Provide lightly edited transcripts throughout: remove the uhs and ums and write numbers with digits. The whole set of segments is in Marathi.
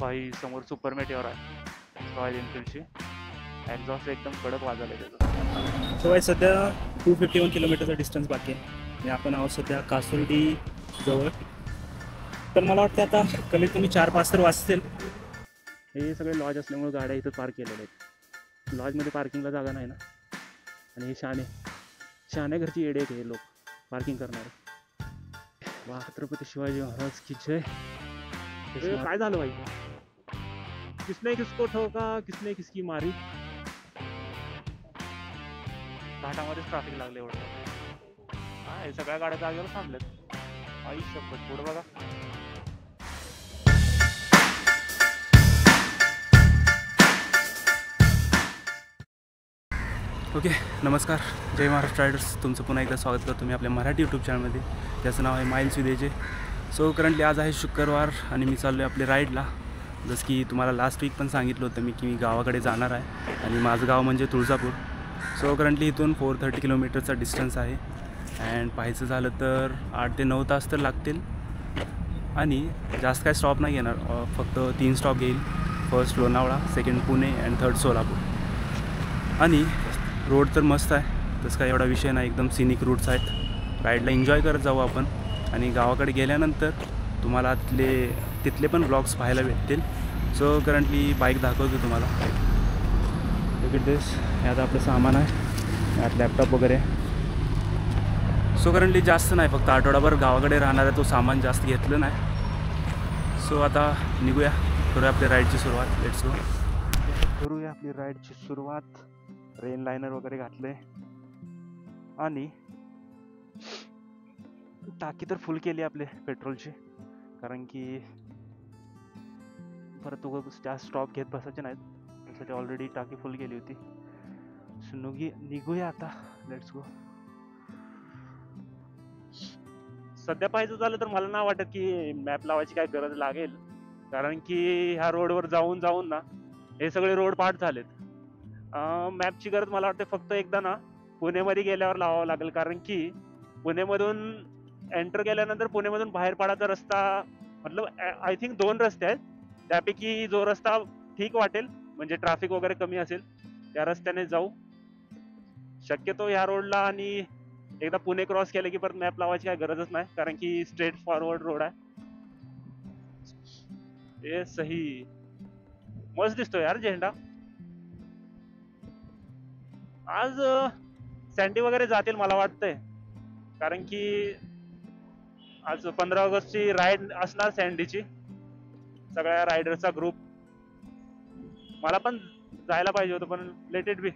भाई समोर सुपर मेटिओर आहे रॉयल एनफिल्डची. एक्झॉस्ट एकदम कडक वाजवलं आहे त्याचं. सो भाई सध्या 251 किलोमीटरचा डिस्टन्स बाकी आहे आणि आपण आहोत सध्या कासुर्डी जवळ. तर मला वाटतं आता कमीत कमी 4-5 तर वाजतील. हे सगळे लॉज असल्यामुळे गाड्या इथं पार्क केलेल्या आहेत. लॉजमध्ये पार्किंगला जागा नाही ना. आणि हे शहाणे घरची येडे आहेत हे लोक पार्किंग करणारे. वा, छत्रपती शिवाजी महाराज की जय. काय झालं भाई? किसने किसको ठोका, किसने किसकी मारी. घाटामध्येच ट्रॅफिक लागले एवढं. हा, हे सगळ्या गाड्या जागेवर थांबल्यात. आई शपथ, पुढं बघा. ओके, नमस्कार, जय महाराष्ट्र रायडर्स. तुमचं पुन्हा एकदा स्वागत करतो मी आपल्या मराठी यूट्यूब चॅनलमध्ये, ज्याचं नाव आहे miles with AJ. So currently आज आहे शुक्रवार आणि मी चाललो आहे आपल्या राईडला. जसं की तुम्हाला लास्ट वीक पण सांगितलं होतं मी की मी गावाकडे जाणार आहे आणि माझं गाव म्हणजे तुळजापूर. सो करंटली इथून 430 किलोमीटरचा डिस्टन्स आहे अँड पाहायचं झालं तर 8 ते 9 तास तर लागतील आणि जास्त काय स्टॉप नाही घेणार. फक्त 3 स्टॉप घेईल. First Lonavala, second Pune and third Solapur. आणि रोड तर मस्त आहे, तसं काय एवढा विषय नाही, एकदम सिनिक रूट्स आहेत. राईडला एन्जॉय करत जाऊ आपण आणि गावाकडे गेल्यानंतर तुम्हाला तिथले पण ब्लॉग्स पाहायला भेटतील. सो करंटली बाईक दाखवतो तुम्हाला. लुक दिस, हे आता आपलं सामान आहे, यात लॅपटॉप वगैरे. सो करंटली जास्त नाही, फक्त आठवडाभर गावाकडे राहणार आहे, तो सामान जास्त घेतलं नाही. सो आता निघूया, करूया आपल्या राईडची सुरुवात. Let's go. करूया आपली राईडची सुरुवात. रेन लायनर वगैरे घातले आणि टाकी तर फुल केली आपले पेट्रोलची, कारण की परत उगाच जास्त स्टॉप घेत बसायचे नाहीत, त्यासाठी ऑलरेडी टाकी फुल केली होती. सो निघूया आता. Let's go. सध्या पाहायचं झालं तर मला नाही वाटत की मॅप लावायची काय गरज लागेल, कारण की ह्या रोडवर जाऊन जाऊन ना हे सगळे रोड पाठ झालेत. मॅपची गरज मला वाटते फक्त एकदा ना पुणेमध्ये गेल्यावर लावावं लागेल, कारण की पुणेमधून एंटर केल्यानंतर पुणेमधून बाहेर पडायचा रस्ता, मतलब आय थिंक 2 रस्ते आहेत. त्यापैकी जो रस्ता ठीक वाटेल, म्हणजे ट्रॅफिक वगैरे कमी असेल, त्या रस्त्याने जाऊ शक्यतो ह्या रोडला. आणि एकदा पुणे क्रॉस केलं की परत मॅप लावायची काय गरजच नाही, कारण की स्ट्रेट फॉरवर्ड रोड आहे. हे सही मस्त दिसतोय यार झेंडा. आज सँडी वगैरे जातील मला वाटतंय, कारण की आज 15 ऑगस्टची राईड असणार सँडीची. सगळ्या रायडरचा ग्रुप. मला पण जायला पाहिजे होतं, पण लेट इट बी.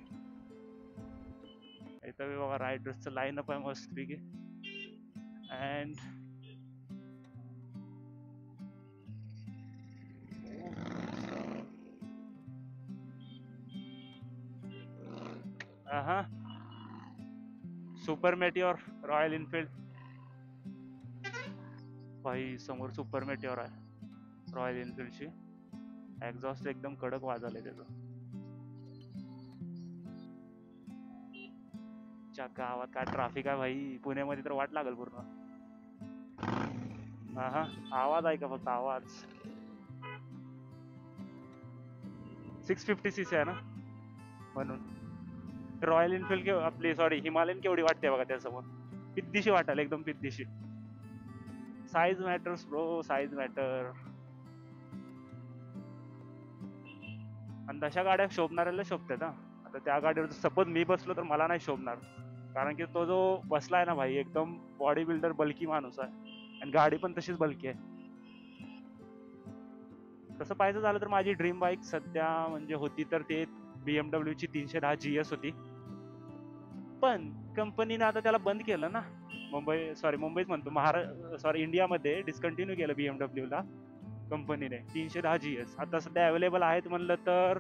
इथं बघा रायडर्सचं लाईनअप आहे मस्त पैकी. And Super Meteor Royal Enfield. भाई समोर सुपर मेटिओर आहे रॉयल एनफिल्डची. एक्झॉस्ट एकदम कडक वाजवलंय त्याचं. च्या गावात काय ट्रॅफिक आहे भाई, पुण्यामध्ये तर वाट लागल पूर्ण. आवाज आहे का फक्त आवाज. 650cc आहे ना, म्हणून. रॉयल एनफिल्ड आपली हिमालयन केवढी वाटते बघा त्यासमोर. पिद्दीशी वाटायला, एकदम पिद्दीशी. Size matters bro, size matter. आणि तशा गाड्या शोभणाऱ्याला शोभतात. आता त्या गाडीवर सपोज मी बसलो तर मला नाही शोभणार, कारण की तो जो बसलाय ना भाई, एकदम बॉडी बिल्डर बल्की माणूस आहे आणि गाडी पण तशीच बल्की आहे. तसं पाहायचं झालं तर माझी ड्रीम बाईक सध्या म्हणजे होती तर ते BMW ची 310 GS होती, पण कंपनीने आता त्याला बंद केलं ना. मुंबईत म्हणतो, इंडियामध्ये डिस्कंटिन्यू केलं BMW ला कंपनीने 310 GS. आता सध्या अवेलेबल आहेत म्हणलं तर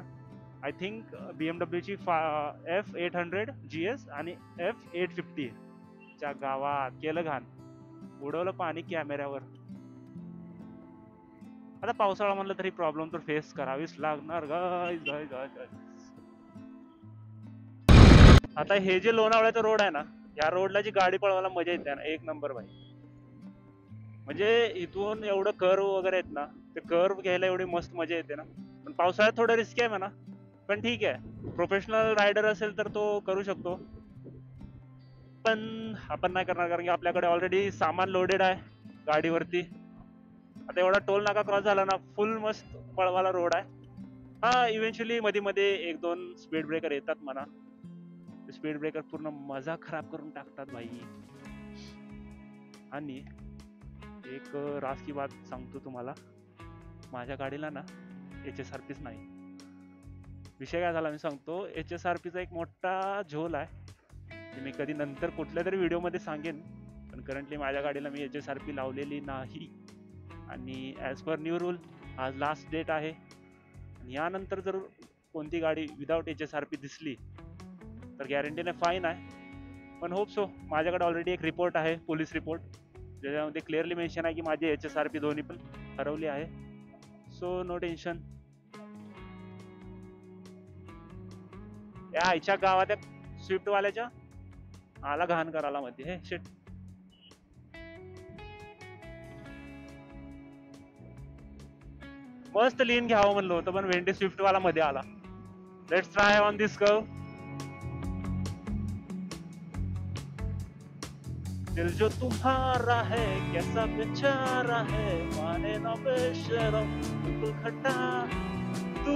आय थिंक BMW ची F800 GS आणि F850. च्या गावात केलं घाण, उडवलं पाणी कॅमेऱ्यावर. आता पावसाळा म्हणलं तरी प्रॉब्लेम तर फेस करावीच लागणार गाइस. आता हे जे लोणावळ्याचा रोड आहे ना, या रोडला जी गाडी पळवायला मजा येते ना, एक नंबर भाई. म्हणजे इथून एवढं कर्व वगैरे आहेत ना, ते कर्व घ्यायला एवढी मस्त मजा येते ना. पण पावसाळ्यात थोडं रिस्की आहे म्हणा, पण ठीक आहे. प्रोफेशनल रायडर असेल तर तो करू शकतो. पण आपण नाही करणार, कारण की आपल्याकडे ऑलरेडी सामान लोडेड आहे गाडीवरती. आता एवढा टोल नाका क्रॉस झाला ना, फुल मस्त पळवाला रोड आहे. हा, इव्हेंच्युअली मध्ये मध्ये एक दोन स्पीड ब्रेकर येतात म्हणा. स्पीड ब्रेकर पूर्ण मजा खराब करून टाकतात भाई. आणि एक राज की बात सांगतो तुम्हाला, माझ्या गाडीला ना HSRPच नाही. विषय काय झाला मी सांगतो. HSRPचा एक मोठा झोल आहे, ते मी कधी नंतर कुठल्या तरी व्हिडिओमध्ये सांगेन. पण करंटली माझ्या गाडीला मी HSRP लावलेली नाही. आणि ॲज पर न्यू रूल आज लास्ट डेट आहे. आणि यानंतर जर कोणती गाडी विदाऊट HSRP दिसली तर गॅरंटीने फाईन आहे. पण होप सो, माझ्याकडे ऑलरेडी एक रिपोर्ट आहे, पोलीस रिपोर्ट, ज्याच्यामध्ये क्लिअरली मेन्शन आहे की माझी HSRP दोन्ही पण हरवली आहे. So no tension. या आईच्या गावात त्या स्विफ्ट वाल्याच्या आला घाण करायला मध्ये. हे शिट. मस्त लीन घ्यावं म्हणलं होतं, पण वेंडी स्विफ्ट वाला मध्ये आला. Let's try on this curve. दिल जो तुम्हारा है कैसा बेचारा है, माने ना बेशरम बिल्कुल खट्टा, तू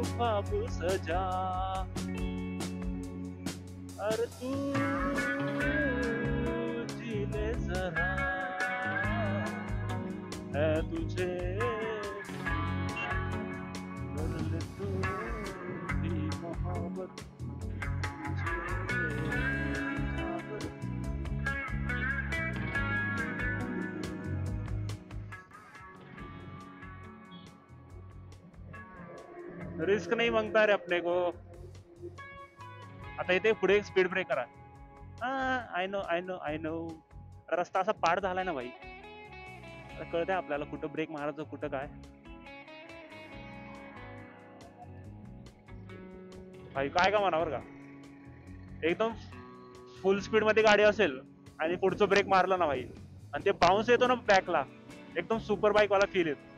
ख्वाब सजा, अरे तू जी ले जरा, है तुझे कर ले तू भी मोहब्बत. रिस्क नहीं मांगता रे अपने को. आता इथे पुढे स्पीड ब्रेकर आहे. I know I know I know. रस्ता असा पाड झालाय ना भाई, आता कळतंय आपल्याला कुठं ब्रेक मारायचं कुठं काय. भाई काय का म्हणावर का, एकदम फुल स्पीड मध्ये गाडी असेल आणि पुढचं ब्रेक मारलं ना भाई, आणि ते बाउन्स येतो ना बॅकला, एकदम सुपर बाईक वाला फील येतो.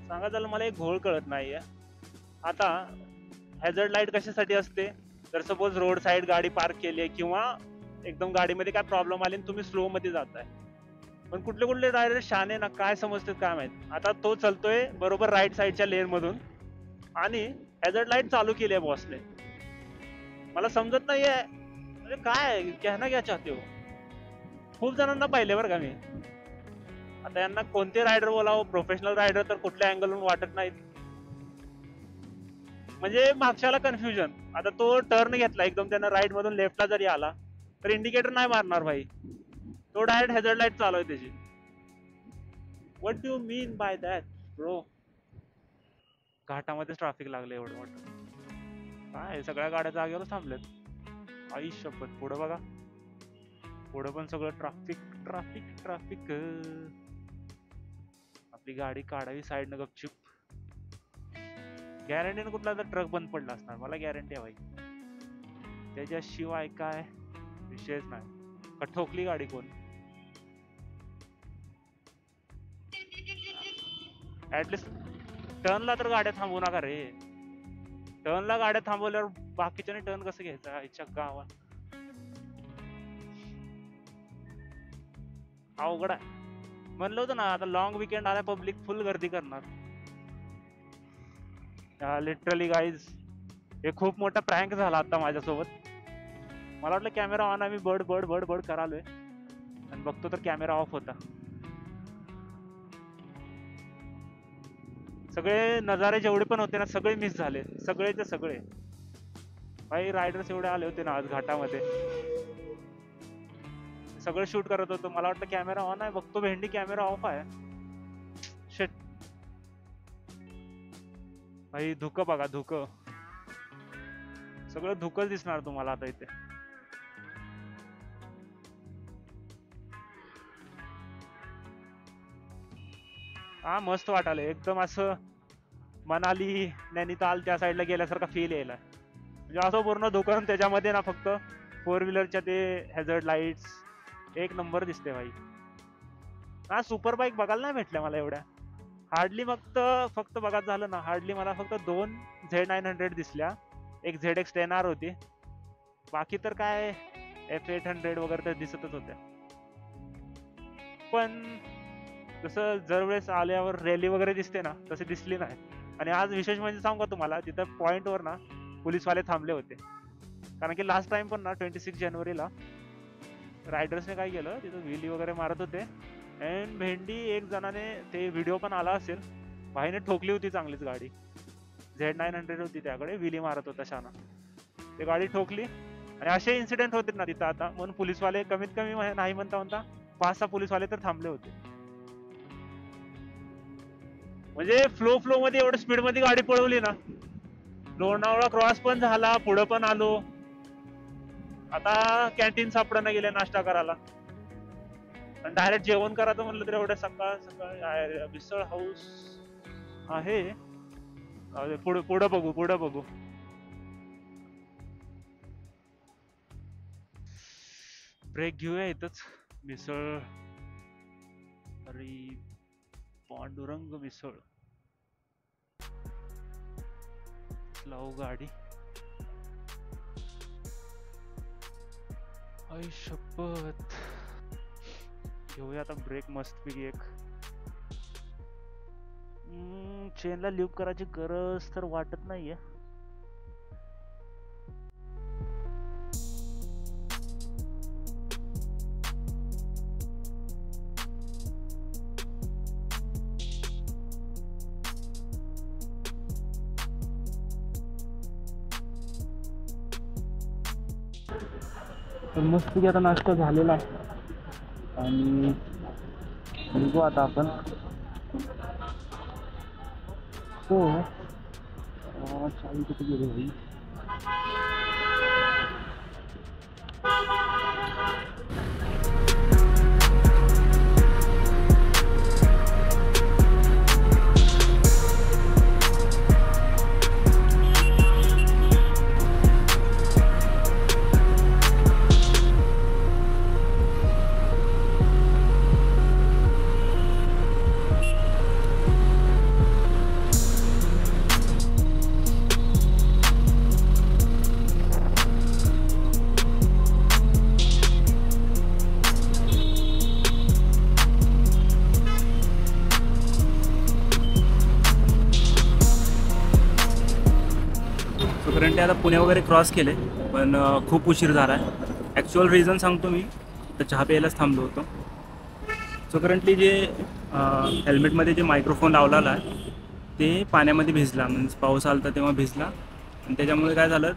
सांगा झालं मला एक घोळ कळत नाहीये. आता हॅझर्ड लाईट कशासाठी असते, तर सपोज रोड साईड गाडी पार्क केली आहे किंवा एकदम गाडीमध्ये काय प्रॉब्लेम आले आणि तुम्ही स्लो मध्ये जाताय. पण कुठले कुठले रायडर शाने ना, काय समजतात काय माहित. आता तो चलतोय बरोबर राईट साईडच्या लेन मधून आणि हॅझर्ड लाईट चालू केली आहे बॉसने. मला समजत नाहीये म्हणजे काय कहना क्या चाहते हो. खूप जणांना पाहिले बरं का मी. आता यांना कोणते रायडर बोलावं, प्रोफेशनल रायडर तर कुठल्या अँगलवरून वाटत नाहीत. म्हणजे मागच्याला कन्फ्युजन. आता तो टर्न घेतला एकदम, त्यानं राईट मधून लेफ्टला जरी आला तर इंडिकेटर नाही मारणार भाई, तो डायरेक्ट हॅझर्ड लाईट चालू आहे त्याची. What do you mean by that bro. घाटामध्येच ट्रॅफिक लागले एवढं मोठं. काय सगळ्या गाड्या जागेवर थांबल्यात. आई शपथ. पुढं बघा, पुढं पण सगळं ट्रॅफिक ट्रॅफिक ट्रॅफिक. आपली गाडी काढावी साईडनं गपचूप. गॅरंटीनं कुठला तर ट्रक बंद पडला असणार, मला गॅरंटी आहे भाई. त्याच्याशिवाय काय विषयच नाही. का ठोकली गाडी कोण. ऍटलिस्ट टर्नला तर गाड्या थांबवू नका रे. टर्नला गाड्या थांबवल्यावर बाकीच्याने टर्न कसं घ्यायचं आईच्या गावात. अवघड आहे. म्हणलं होतं ना, आता लॉंग विकेंड आला, पब्लिक फुल गर्दी करणार. लिटरली गाईज, हे खूप मोठा प्रँक झाला आता माझ्यासोबत. मला वाटलं कॅमेरा ऑन आहे, मी बड बड बड बड करालोय आणि बघतो तर कॅमेरा ऑफ होता. सगळे नजारे जेवढे पण होते ना, सगळे मिस झाले, सगळेचे सगळे. भाई रायडर्स एवढे आले होते ना आज घाटामध्ये, सगळं शूट करत होतो. मला वाटलं कॅमेरा ऑन आहे, बघतो भेंडी कॅमेरा ऑफ आहे. शिट भाई. धुकं बघा, धुकं, सगळं धुकंच दिसणार तुम्हाला आता इथे. हा मस्त वाटायला एकदम, असं मनाली नैनिताल त्या साईडला गेल्यासारखा फील यायला. म्हणजे असं पूर्ण धुकं, त्याच्यामध्ये ना फक्त फोर व्हीलरच्या ते हॅझर्ड लाईट्स एक नंबर दिसते भाई. हा सुपर बाईक बघायला नाही भेटल्या मला एवढ्या. हार्डली फक्त बघायचं झालं ना, हार्डली मला फक्त 2 Z900 दिसल्या, एक ZX10R होती, बाकी तर काय F800 वगैरे तर दिसतच होत्या. पण जसं दरवेळेस आल्यावर रॅली वगैरे दिसते ना, तशी दिसली नाही. आणि आज विशेष म्हणजे सांगू का तुम्हाला, तिथं पॉइंटवर ना पोलीसवाले थांबले होते. कारण की लास्ट टाइम पण ना 26 जानेवारीला रायडर्सने काय केलं, तिथं व्हीली वगैरे मारत होते अँड भेंडी एक जणाने, ते व्हिडिओ पण आला असेल, भाईने ठोकली होती चांगलीच गाडी. Z900 होती त्याकडे, व्हीली मारत होता शाना, ते गाडी ठोकली. आणि असे इन्सिडेंट होते ना तिथं आता, म्हणून पोलीसवाले कमीत कमी नाही म्हणता 5-6 पोलीसवाले तर थांबले होते. म्हणजे फ्लो मध्ये एवढं स्पीड मध्ये गाडी पळवली ना, लोणावळा क्रॉस पण झाला, पुढं पण आलो. आता कॅन्टीन सापडणं गेले नाश्ता करायला, आणि डायरेक्ट जेवण करायचं म्हणलं तर एवढं सकाळ सकाळ मिसळ हाऊस आहे. पुढं बघू. ब्रेक घेऊया इथंच. मिसळ, अरे पांडुरंग मिसळ, लावू गाडी. आई शपथ, घेऊया आता ब्रेक मस्तपैकी एक. चेनला ल्यूप करायची गरज तर वाटत नाहीये. तर मस्तपैकी आता नाश्ता झालेला आहे आणि निघू आता आपण. हो, चावी कुठे गेली भाई? करंटली आता पुणे वगैरे क्रॉस केले, पण खूप उशीर झाला आहे. ॲक्च्युअल रिझन सांगतो मी, तर चहा प्यायलाच थांबलो होतो. सो करंटली जे हेल्मेटमध्ये जे मायक्रोफोन लावलेला आहे ते पाण्यामध्ये भिजला, म्हणजे पाऊस आला तर तेव्हा भिजला, आणि त्याच्यामुळे काय झालं,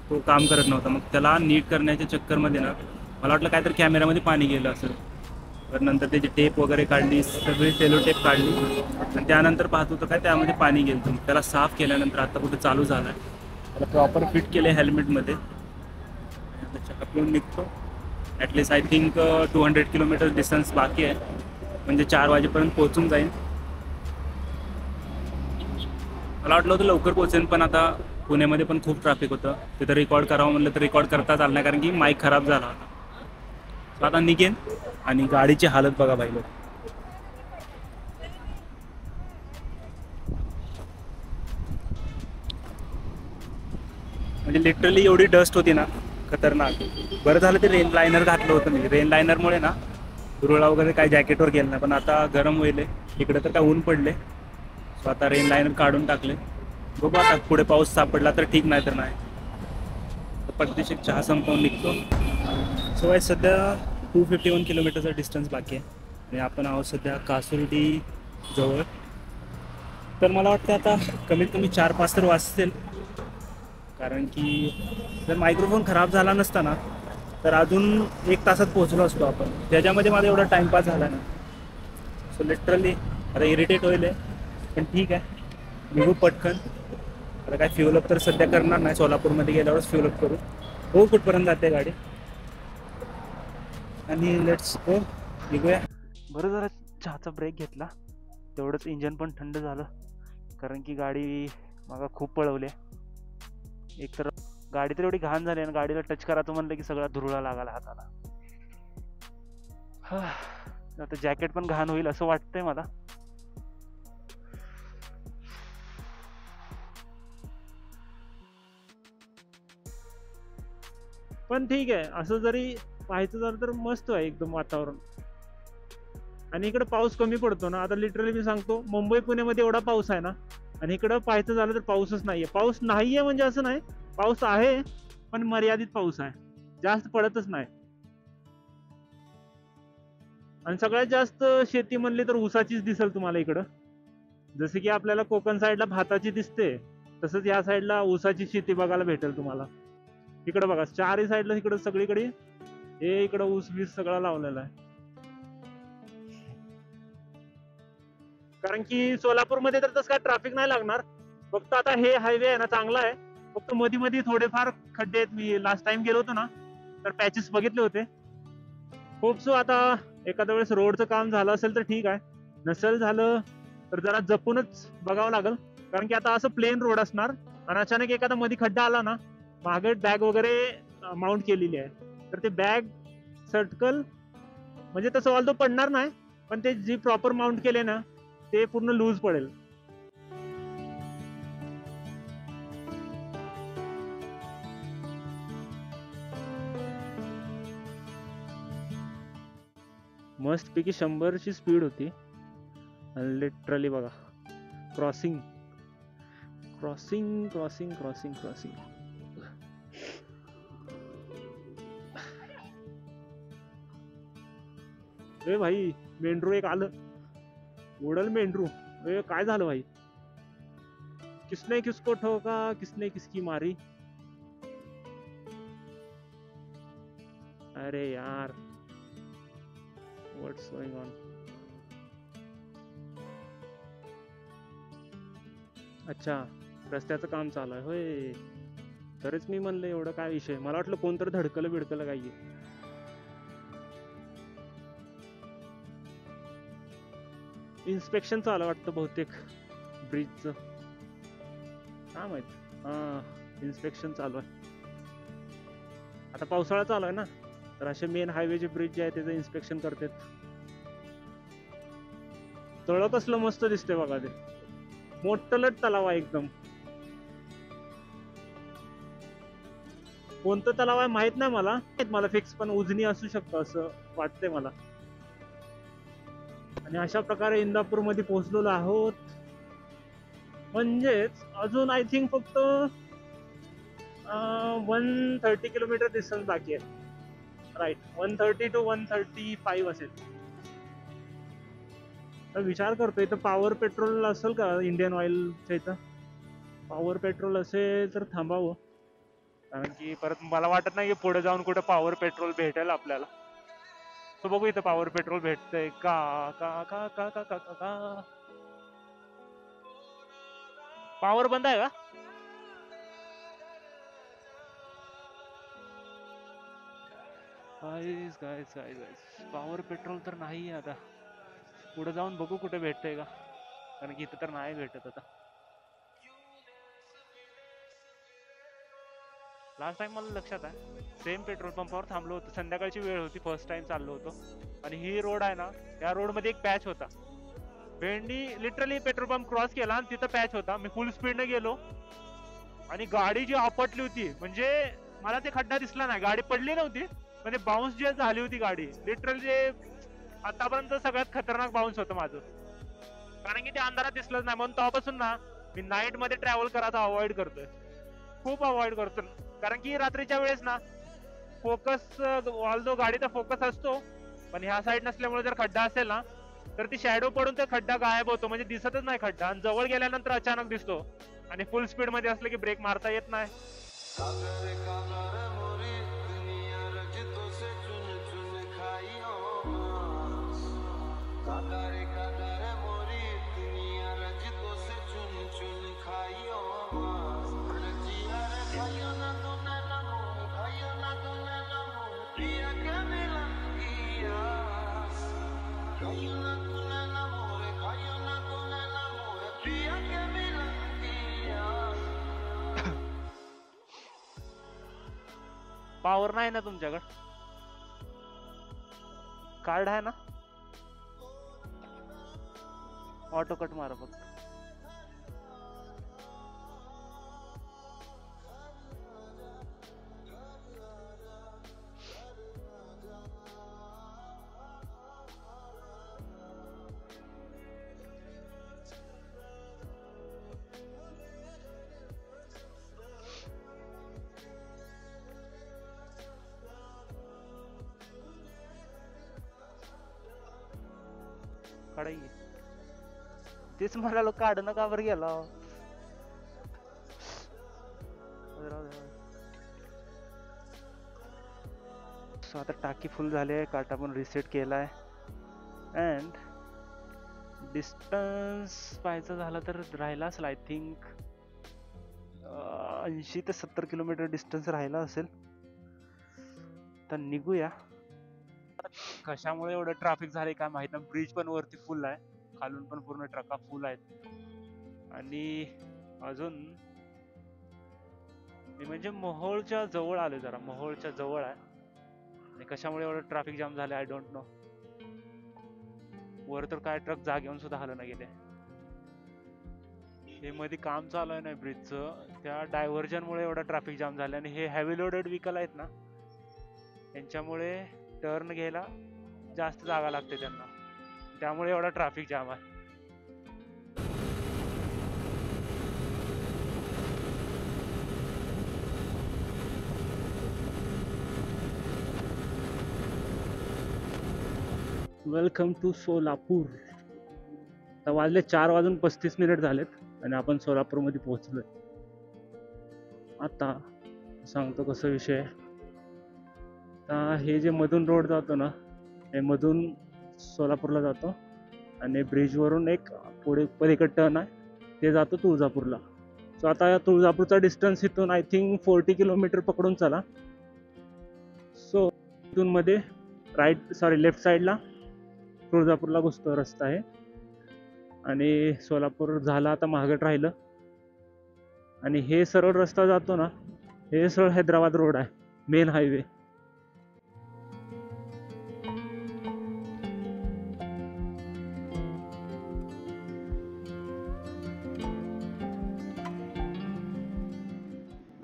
तो काम करत नव्हता. मग त्याला नीट करण्याच्या चक्करमध्ये ना, मला वाटलं काहीतरी कॅमेऱ्यामध्ये पाणी गेलं असेल. तर नंतर त्याची टेप वगैरे काढली, सगळी सेलो टेप काढली, आणि त्यानंतर पाहतो तर काय त्यामध्ये पाणी गेलं. त्याला साफ केल्यानंतर आता कुठे चालू झालं आहे, त्याला प्रॉपर फिट केले हेल्मेटमध्ये. आपण निघतो. At least I think 200 kilometre distance बाकी आहे, म्हणजे 4 वाजेपर्यंत पोहोचून जाईल. मला वाटलं होतं लवकर पोहोचेन, पण आता पुण्यामध्ये पण खूप ट्रॅफिक होतं. तिथं रेकॉर्ड करावं म्हणलं तर रेकॉर्ड करताच आलं नाही, कारण की माईक खराब झाला होता. सो आता निघेन. आणि गाडीची हालत बघा भाई, म्हणजे लिटरली एवढी डस्ट होती ना, खतरनाक. बरं झालं ते रेन लायनर घातलं होतं मी. रेन लायनरमुळे ना धुरळा वगैरे काय जॅकेटवर गेलं नाही, पण आता गरम होईल. इकडे तर काय ऊन पडले. सो आता रेन लायनर काढून टाकले. बघू आता पुढे पाऊस सापडला तर ठीक, नाही तर नाही. पटदिशी चहा संपवून निघतो. सो आहे सध्या 251 किलोमीटरचा डिस्टन्स बाकी आहे, आणि आपण आहोत सध्या कासुर्डी जवळ. तर मला वाटतं आता कमीत कमी 4-5 तर वाजतील, कारण की जर मायक्रोफोन खराब झाला नसता ना तर अजून 1 तासात पोहोचलो असतो आपण. त्याच्यामध्ये माझा एवढा टाईमपास झाला ना. सो लिटरली आता इरिटेट होईल, पण ठीक आहे, निघू पटकन. आता काय फ्युअलअप तर सध्या करणार नाही, सोलापूरमध्ये गेल्यावरच फ्युअलअप करू. हो, कुठपर्यंत जाते गाडी, आणि लेट्स गो, निघूया. बरं, जरा चहाचा ब्रेक घेतला, तेवढंच इंजन पण थंड झालं, कारण की गाडी मागा खूप पळवली. एक तर गाडी तर एवढी घाण झाली आणि गाडीला टच करायचं म्हणलं की सगळा धुरळा लागायला हाताला. आता जॅकेट पण घाण होईल असं वाटतंय मला. पण ठीक आहे, असं जरी पाहायचं झालं तर मस्त आहे एकदम वातावरण. आणि इकडे पाऊस कमी पडतो ना. आता लिटरली मी सांगतो, मुंबई पुण्यामध्ये एवढा पाऊस आहे ना, आणि इकडं पाहायचं झालं तर पाऊसच नाहीये. पाऊस नाहीये म्हणजे असं नाही, पाऊस आहे पण मर्यादित पाऊस आहे, जास्त पडतच नाही. आणि सगळ्यात जास्त शेती म्हणली तर ऊसाचीच दिसेल तुम्हाला इकडं. जसे की आपल्याला कोकण साईडला भाताची दिसते, तसंच या साईडला ऊसाची शेती बघायला भेटेल तुम्हाला. इकडं बघा, चारही साईडला इकडं सगळीकडे हे इकडं ऊस बीस सगळा लावलेला आहे. कारण की सोलापूरमध्ये तर तसं काय ट्रॅफिक नाही लागणार. फक्त आता हे हायवे आहे ना, चांगला आहे. फक्त मध्ये मध्ये थोडेफार खड्डे आहेत. मी लास्ट टाइम गेलो होतो ना, तर पॅचेस बघितले होते. होप सो आता एखाद्या वेळेस रोडचं काम झालं असेल तर ठीक आहे, नसेल झालं तर जरा जपूनच बघावं लागेल. कारण की आता असं प्लेन रोड असणार आणि अचानक एखादा मध्ये खड्डा आला ना, मागे बॅग वगैरे माउंट केलेली आहे, तर ते बॅग सटकल म्हणजे तसं ऑल पडणार नाही, पण ते जी प्रॉपर माउंट केले ना ते पूर्ण लूज पडेल. मस्त पैकी 100ची स्पीड होती. लिटरली बघा, crossing crossing crossing crossing crossing. ए भाई, मेंढरू एक आलं, उडल मेंढरू. ए काय झालं भाई? किसने किसको ठोका, किसने किसकी मारी? अरे यार, व्हाट्स गोइंग ऑन? अच्छा, रस्त्याचं काम चालू आहे होय. तरीच मी म्हणलं एवढं काय विषय, मला वाटलं कोणतरी धडकलं बिडकलं काही. इन्स्पेक्शन चालू वाटतं बहुतेक ब्रिजचं, काय माहित. हा, इन्स्पेक्शन चालू आहे. आता पावसाळा चालू आहे ना, तर असे मेन हायवेचे ब्रिज जे आहे त्याचं इन्स्पेक्शन करतात. तळं कसलं मस्त दिसते बघा, ते मोठलट तलाव आहे एकदम. कोणतं तलाव आहे माहित नाही मला फिक्स, पण उजनी असू शकतं असं वाटतंय मला. आणि अशा प्रकारे इंदापूर मध्ये पोहोचलेलो आहोत. म्हणजेच अजून आय थिंक फक्त 130 किलोमीटर डिस्टन्स बाकी आहे. राईट, 130 to 135 असेल. तर विचार करतोय इथं पॉवर पेट्रोल असेल का इंडियन ऑइलच्या इथं? पॉवर पेट्रोल असेल तर थांबावं, कारण की परत मला वाटत नाही की पुढे जाऊन कुठे पॉवर पेट्रोल भेटेल आपल्याला. तो बघू इथं पॉवर पेट्रोल भेटतंय का. का का का का का का पॉवर बंद आहे का? गाईस गाईस गाईस गाईस, पॉवर पेट्रोल तर नाही आता. पुढे जाऊन बघू कुठे भेटतंय का, कारण की इथं तर नाही भेटत आता. लास्ट टाइम मला लक्षात आहे, सेम पेट्रोल पंपावर थांबलो होतो. संध्याकाळची वेळ होती, फर्स्ट टाइम चाललो होतो. आणि ही रोड आहे ना, या रोड मध्ये एक पॅच होता. भेंडी लिटरली पेट्रोल पंप क्रॉस केला आणि तिथं पॅच होता. मी फुल स्पीडने गेलो आणि गाडी जी आपटली होती, म्हणजे मला ते खड्डा दिसला नाही, गाडी पडली नव्हती, म्हणजे बाउन्स जी झाली होती गाडी. लिटरली जे आतापर्यंत सगळ्यात खतरनाक बाउन्स होतं माझं, कारण की ते अंधारात दिसलंच नाही. म्हणून तेव्हापासून ना मी नाईट मध्ये ट्रॅव्हल करायचा अवॉइड करतोय, खूप अवॉइड करतो. कारण की रात्रीच्या वेळेस ना फोकस, ऑल्दो गाडीचा फोकस असतो, पण ह्या साईड नसल्यामुळे जर खड्डा असेल ना तर ती शॅडो पडून तो खड्डा गायब होतो, म्हणजे दिसतच नाही खड्डा. आणि जवळ गेल्यानंतर अचानक दिसतो. आणि फुल स्पीड मध्ये असलं की ब्रेक मारता येत नाही. पॉवर नाही ना तुमच्याकडे? कार्ड आहे ना? ऑटो कट मारा फक्त. काढा की. तेच म्हणालो काढणं का बरं गेला. सो आता टाकी फुल झाली आहे, काटा पण रिसेट केलाय. अँड डिस्टन्स पाहायचं झालं तर राहिला असेल आय थिंक 80 ते 70 किलोमीटर डिस्टन्स राहिला असेल. तर निघूया. कशामुळे एवढं ट्रॅफिक झाले काय माहित नाही. ब्रिज पण वरती फुल आहे, खालून पण पूर्ण ट्रका फुल आहेत. आणि अजून मी म्हणजे मोहोळच्या जवळ आले, जरा मोहोळच्या जवळ आहे. आणि कशामुळे एवढं ट्रॅफिक जाम झाले आय डोंट नो. वर तर काय ट्रक जागेऊन सुद्धा हलना गेले. हे मध्ये काम चालू आहे ना ब्रिजचं, त्या डायव्हर्जन मुळे एवढा ट्रॅफिक जाम झाला. आणि हे हेवी लोडेड व्हेकल आहेत ना, त्यांच्यामुळे टर्न घ्यायला जास्त जागा लागते त्यांना, त्यामुळे एवढा ट्रॅफिक जाम आहे. Welcome to Solapur. आता वाजले 4:35 झालेत आणि आपण सोलापूरमध्ये पोहोचलोय. आता सांगतो कसं विषय. आता हे जे मधून रोड जातो ना, हे मधून सोलापूरला जातो आणि ब्रिजवरून एक पुढे पलीकडे टर्न आहे, ते जातो तुळजापूरला. सो आता या तुळजापूरचा डिस्टन्स इथून आय थिंक 40 किलोमीटर पकडून चला. सो इथून मध्ये लेफ्ट साईडला तुळजापूरला घुसतो रस्ता आहे. आणि सोलापूर झाला आता महागट राहिलं. आणि हे सरळ रस्ता जातो ना, हे सरळ हैदराबाद रोड आहे, मेन हायवे.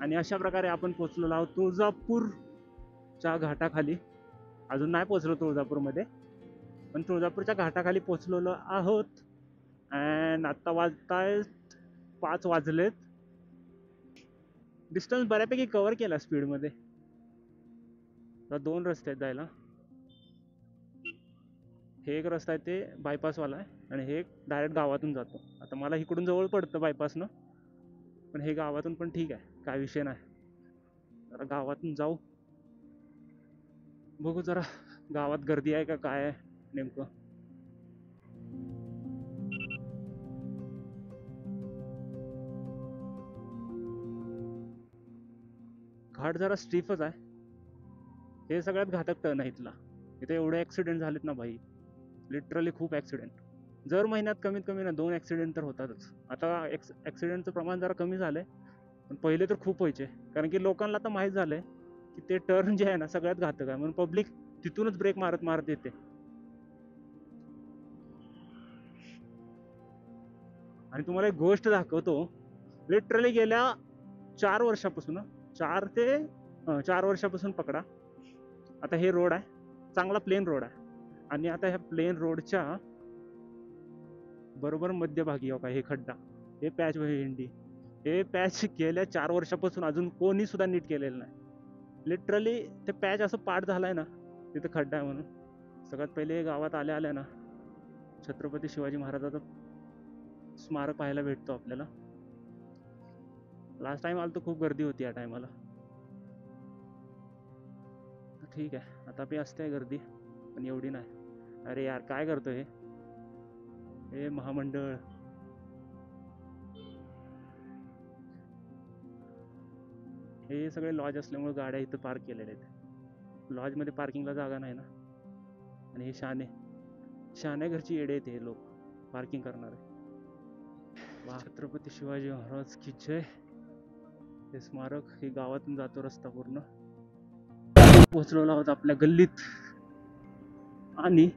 आणि अशा प्रकारे आपण पोहोचलेलो आहोत तुळजापूरच्या घाटाखाली. अजून नाही पोहोचलो तुळजापूरमध्ये, पण तुळजापूरच्या घाटाखाली पोहोचलेलो आहोत. अँड आता वाजतायत 5 वाजलेत. डिस्टन्स बऱ्यापैकी कव्हर केला स्पीडमध्ये. तर 2 रस्ते आहेत जायला. हे एक रस्ता आहे ते बायपासवाला आहे, आणि हे डायरेक्ट गावातून जातो. आता मला इकडून जवळ पडतं बायपासनं, पण हे गावातून पण ठीक आहे, काय विषय नाही. जरा गावातून जाऊ, बघू जरा गावात गर्दी आहे का काय आहे नेमकं. घाट जरा स्टीफच आहे. हे सगळ्यात घातक टर्न आहे इथला. इथे एवढे ऍक्सिडेंट झालेत ना भाई, लिटरली खूप ऍक्सिडेंट. जर महिन्यात कमीत कमी ना 2 ऍक्सिडेंट तर होतातच. आता ऍक्सिडेंटचं प्रमाण जरा कमी झालंय, पण पहिले तर खूप व्हायचे. कारण की लोकांना आता माहीत झालंय की ते टर्न जे आहे ना सगळ्यात घातक आहे, म्हणून पब्लिक तिथूनच ब्रेक मारत मारत येते. आणि तुम्हाला एक गोष्ट दाखवतो. लिटरली गेल्या 4 वर्षापासून, 4 वर्षापासून पकडा, आता हे रोड आहे चांगला प्लेन रोड आहे. आणि आता ह्या प्लेन रोडच्या बरोबर मध्यभागी हो का हे खड्डा, हे पॅच इंडी, हे पॅच गेल्या 4 वर्षापासून अजून कोणी सुद्धा नीट केलेलं नाही. लिटरली ते पॅच असं पाठ झालाय ना, तिथे खड्डा आहे म्हणून. सगळ्यात पहिले गावात आल्या आल्या ना छत्रपती शिवाजी महाराजाचं स्मारक पाहायला भेटतो आपल्याला. लास्ट टाइम आलो तर खूप गर्दी होती या टायमाला. ठीक आहे, आता बी असते गर्दी, पण एवढी नाही. अरे यार काय करतोय हे महामंडळ. हे सगळे लॉज असल्यामुळे गाड्या इथं पार्क केलेल्या आहेत. लॉजमध्ये पार्किंगला जागा नाही ना. आणि हे शहाण्या घरची येडे आहेत हे लोक पार्किंग करणारे. छत्रपती शिवाजी महाराज की जय. हे स्मारक हे गावातून जातो रस्ता पूर्ण. पोहोचलेलो आहोत आपल्या गल्लीत आणि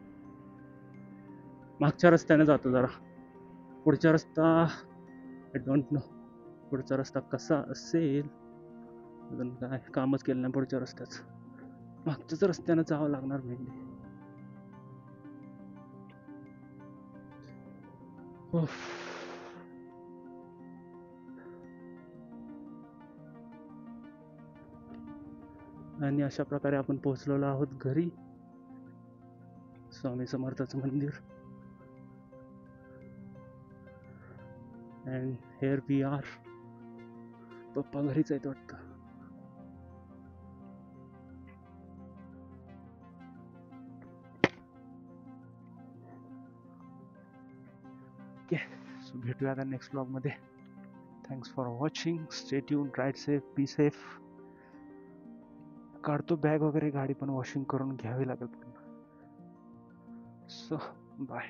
मागच्या रस्त्याने जातो जरा. पुढचा रस्ता आय डोंट नो पुढचा रस्ता कसा असेल. अजून काय कामच केलं नाही पुढच्या रस्त्याचं. मागच्याच रस्त्यानं जावं लागणार मेनली. आणि अशा प्रकारे आपण पोहोचलेलो आहोत घरी. स्वामी समर्थाचं मंदिर. And here we are. पप्पा घरीच आहेत वाटतं. ओके, सो भेटूया आता नेक्स्ट ब्लॉगमध्ये. Thanks for watching. Stay tune. Ride safe. Be safe. काढतो बॅग वगैरे. गाडी पण वॉशिंग करून घ्यावी लागेल. So bye.